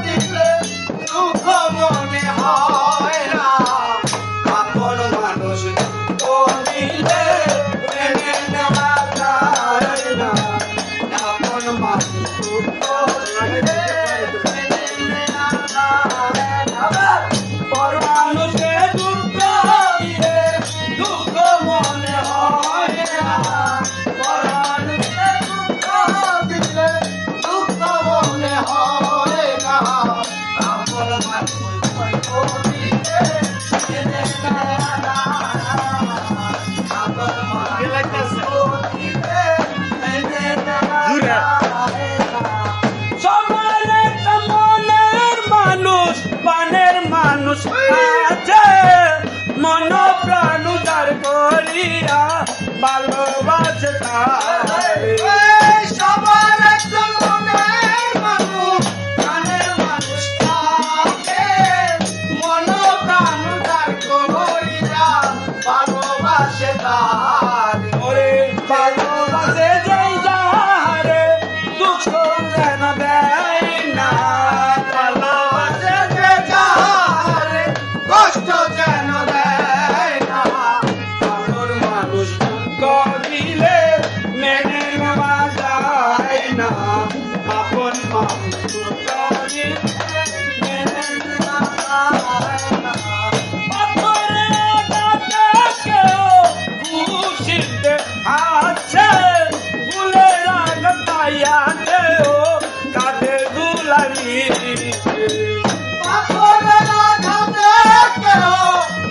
দিলে দুঃখ মনে হয় না আপন মানুষ দুঃখ দিলে মেনে নেওয়া যায় না আপন মানুষ দুঃখ দিলে মেনে নেওয়া যায় না পর মানুষকে দুঃখ দিলে দুঃখ মনে হয় না পর মানুষকে দুঃখ দিলে দুঃখ মনে হয় না আপন মানুষ দুঃখ দিলে মেনে নেওয়া যায় না আপন মানুষ দুঃখ দিলে মেনে নেওয়া যায় না সবার একটা মনের মানুষ প্রাণের মানুষ আছে মন প্রাণ উদার করিয়া ভালোবাসে তারে সবার একটা মনের মানুষ প্রাণের মানুষ থাকে মন প্রাণ উদার করিয়া ভালোবাসে তারে ওরে ভালোবাসে যেই যারে দুঃখ যেন দেয় না ভালোবাসে যে যারে কষ্ট যেন দেয় না আপন মানুষ দুঃখ দিলে মেনে নেওয়া যায় না আপন মানুষ দুঃখ দিলে মেনে নেওয়া যায় না পাথরে কাছে কেউ খুশিতে আছে ফুলের রাগ পাইয়াছে ও কাঁধে দুলারি পাথরে কাছে কেউ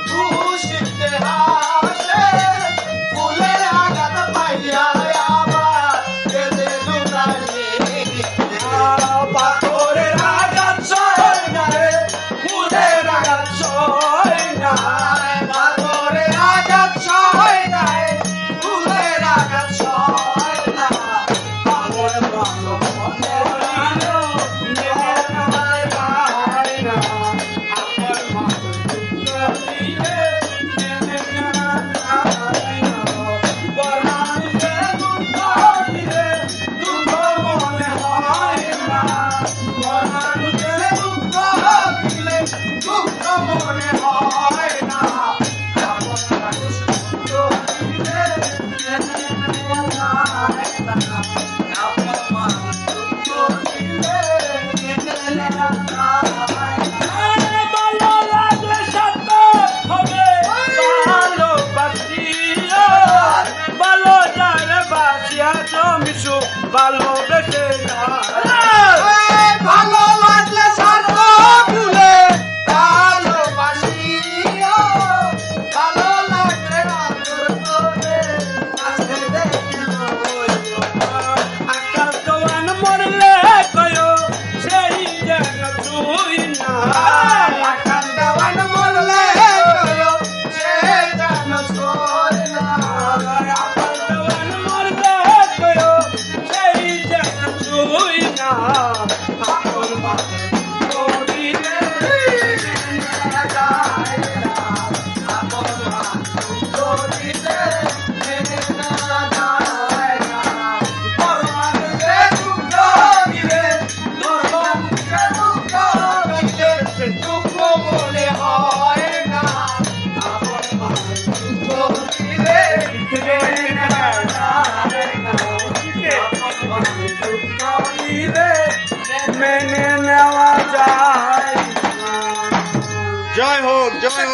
খুশিতে আছে ফুলের রাগ পাইয়া আবার কেঁদে দুলারি পাথরে রাগ ছয় না রে ফুলের রাগ ছয় না পাথরে রাগ ছয় না রে ফুলের রাগ ছয় না আমার প্রাণ মনে প্রাণ মেনে নেওয়া যায় না আমার মানুষ দুঃখ দিলে মেনে নেওয়া যায় না পর মানুষকে দুঃখ দিলে দুঃখ মনে হয় না পর মানুষকে দুঃখ দিলে দুঃখ মনে হয় না আপন মানুষ দুঃখ দিলে মেনে নেওয়া যায় না আপন মানুষ দুঃখ দিলে মেনে নেওয়া যায় না ভালো লাগলে সাথে হবে ভালোবাসিয়া ভালো যারে বাসিয়া জমিছু ভালোবেসে ভালো লাগলে সাথে ভুলে ভালোবাসিয়া ভালো লাগলে আদর করে কাছে দেখে আকাশ দেওয়ান মরলে কয়ো সেই যেন তুই না আকাশ দেওয়ান মরলে কয়ো সেই যেন তুই না আকাশ দেওয়ান মরলে কয়ো সেই যেন তুই না আপন মানুষ দুঃখ দিলে মেনে নেওয়া যায় না আপন মানুষ দুঃখ দিলে মেনে নেওয়া যায় না পর মানুষকে দুঃখ দিলে দুঃখ দিলে দুঃখ মনে হয় না আপন মানুষ দুঃখ দিলে মেনে নেওয়া যায় না আপন মানুষ দুঃখ দিলে মেনে নেওয়া যায় না। জয় হোক জয় হোক।